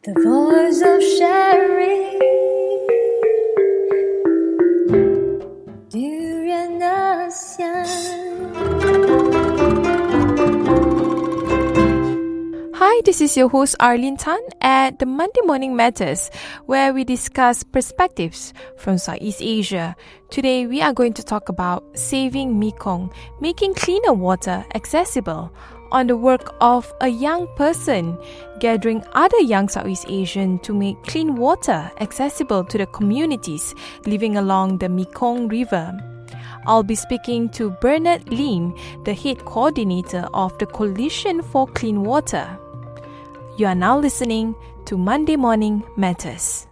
The voice of sharing Durian Asian. Hi, this is your host Arlene Tan at the Monday Morning Matters, where we discuss perspectives from Southeast Asia. Today, we are going to talk about saving Mekong, making cleaner water accessible, on the work of a young person gathering other young Southeast Asians to make clean water accessible to the communities living along the Mekong River. I'll be speaking to Bernard Lim, the head coordinator of the Coalition for Clean Water. You are now listening to Monday Morning Matters.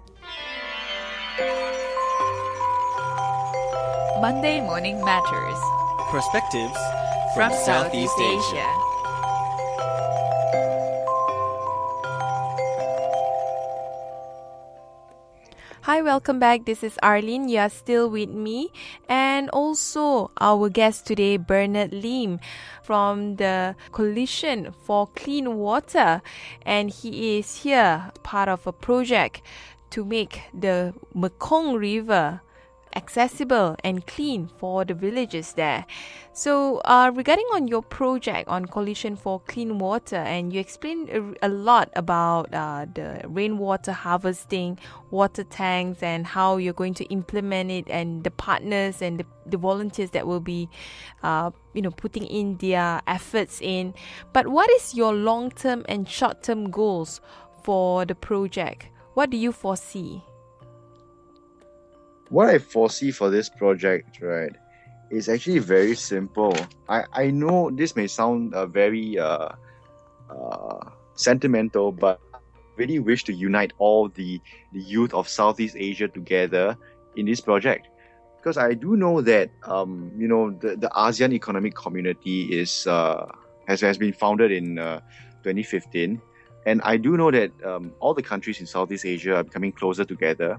Monday Morning Matters. Perspectives From Southeast Asia. Hi, welcome back. This is Arlene. You are still with me. And also our guest today, Bernard Lim from the Coalition for Clean Water. And he is here, part of a project to make the Mekong River accessible and clean for the villages there. So regarding on your project on Coalition for Clean Water, and you explained a lot about the rainwater harvesting, water tanks, and how you're going to implement it, and the partners and the volunteers that will be putting in their efforts in. But what is your long-term and short-term goals for the project? What do you foresee? What I foresee for this project, right, is actually very simple. I know this may sound very sentimental, but I really wish to unite all the youth of Southeast Asia together in this project. Because I do know that the ASEAN Economic Community has been founded in 2015, and I do know that all the countries in Southeast Asia are becoming closer together.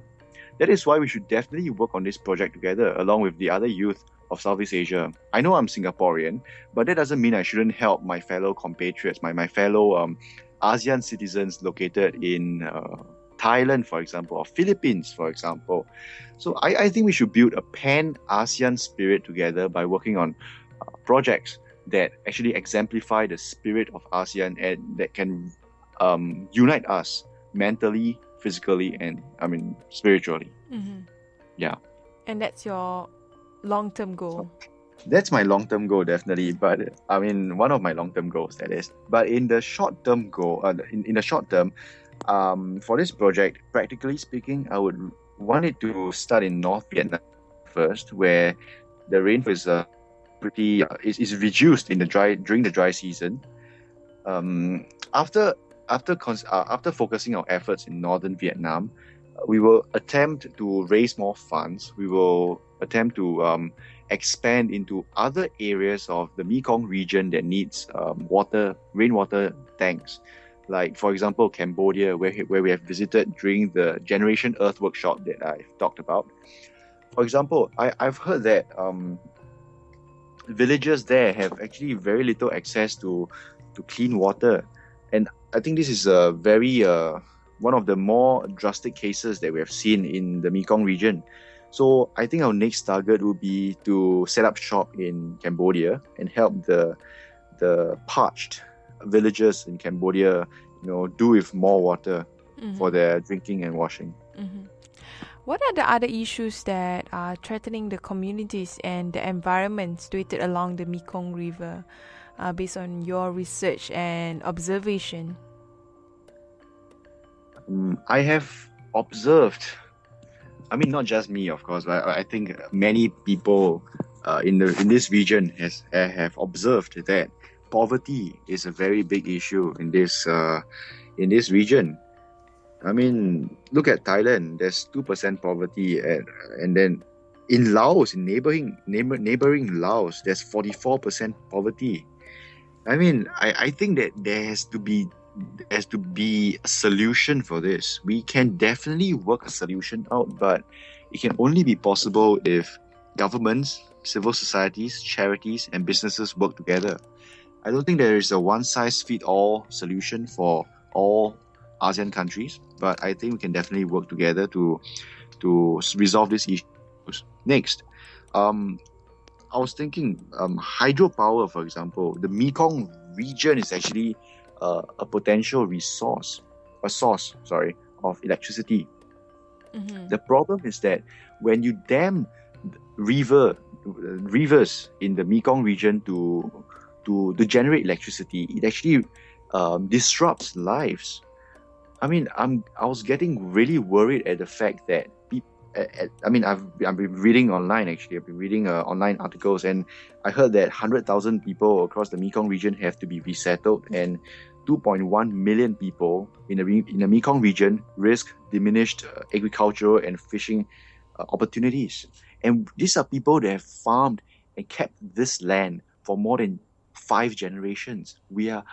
That is why we should definitely work on this project together, along with the other youth of Southeast Asia. I know I'm Singaporean, but that doesn't mean I shouldn't help my fellow compatriots, my fellow ASEAN citizens located in Thailand, for example, or Philippines, for example. So I think we should build a pan-ASEAN spirit together by working on projects that actually exemplify the spirit of ASEAN and that can unite us mentally, physically, and spiritually. Mm-hmm. Yeah. And that's your long-term goal. That's my long-term goal, definitely. But one of my long-term goals, that is. But in the short-term goal, in the short term, for this project, practically speaking, I would want it to start in North Vietnam first, where the rainfall is is reduced during the dry season. After focusing our efforts in northern Vietnam, we will attempt to raise more funds. We will attempt to expand into other areas of the Mekong region that needs rainwater tanks. Like, for example, Cambodia, where we have visited during the Generation Earth workshop that I've talked about. For example, I've heard that villagers there have actually very little access to clean water. And I think this is a very one of the more drastic cases that we have seen in the Mekong region. So I think our next target would be to set up shop in Cambodia and help the parched villagers in Cambodia, do with more water for their drinking and washing. Mm-hmm. What are the other issues that are threatening the communities and the environment situated along the Mekong River? Based on your research and observation? I have observed, not just me, of course, but I think many people in this region have observed that poverty is a very big issue in this region. Look at Thailand. There's 2% poverty, and then in Laos, in neighboring Laos, there's 44% poverty. I think that there has to be a solution for this. We can definitely work a solution out, but it can only be possible if governments, civil societies, charities, and businesses work together. I don't think there is a one-size-fits-all solution for all ASEAN countries, but I think we can definitely work together to resolve these issues. Next, um, I was thinking hydropower, for example. The Mekong region is actually a potential source, of electricity. Mm-hmm. The problem is that when you dam rivers in the Mekong region to generate electricity, it actually disrupts lives. I mean, I was getting really worried at the fact that I've been reading online actually. I've been reading online articles, and I heard that 100,000 people across the Mekong region have to be resettled, and 2.1 million people in the Mekong region risk diminished agricultural and fishing opportunities. And these are people that have farmed and kept this land for more than 5 generations. We're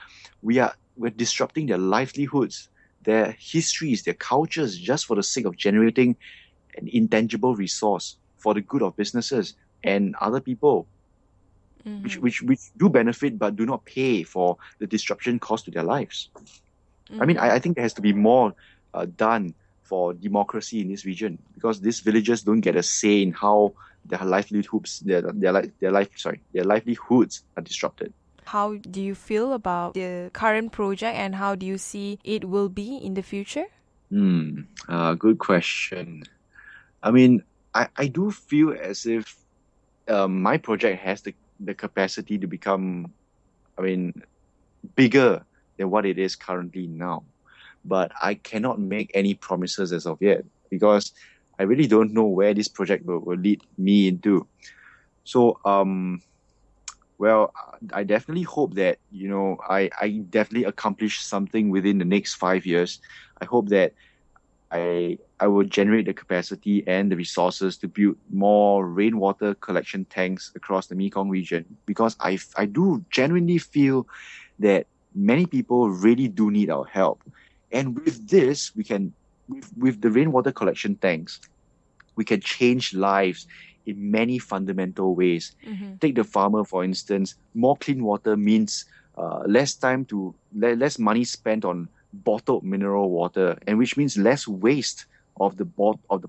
disrupting their livelihoods, their histories, their cultures, just for the sake of generating an intangible resource for the good of businesses and other people, Mm-hmm. which do benefit but do not pay for the disruption caused to their lives. I mean, Mm-hmm. I think there has to be more done for democracy in this region, because these villagers don't get a say in how their livelihoods are disrupted. How do you feel about the current project and how do you see it will be in the future? Good question. I mean, I do feel as if my project has the capacity to become, I mean, bigger than what it is currently now. But I cannot make any promises as of yet, because I really don't know where this project will lead me into. So, well, I definitely hope that, I definitely accomplish something within the next 5 years. I hope that I will generate the capacity and the resources to build more rainwater collection tanks across the Mekong region, because I do genuinely feel that many people really do need our help. And with this, we can, with the rainwater collection tanks, we can change lives in many fundamental ways. Mm-hmm. Take the farmer, for instance. More clean water means less money spent on bottled mineral water, and which means less waste of the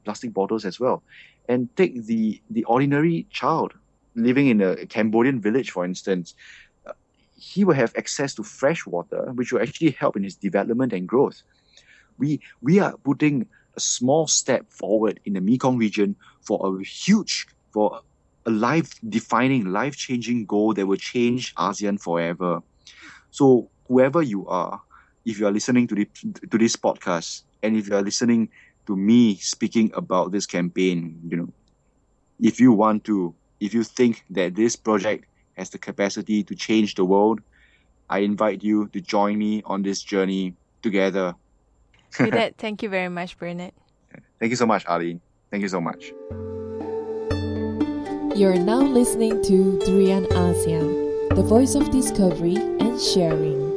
plastic bottles as well. And take the ordinary child living in a Cambodian village, for instance. He will have access to fresh water, which will actually help in his development and growth. We are putting a small step forward in the Mekong region for a life-defining, life-changing goal that will change ASEAN forever. So whoever you are, if you are listening to this podcast, and if you are listening to me speaking about this campaign, if you think that this project has the capacity to change the world, I invite you to join me on this journey together. With that, thank you very much, Bernard. Thank you so much, Arlene. Thank you so much. You're now listening to Durian ASEAN, the voice of discovery and sharing.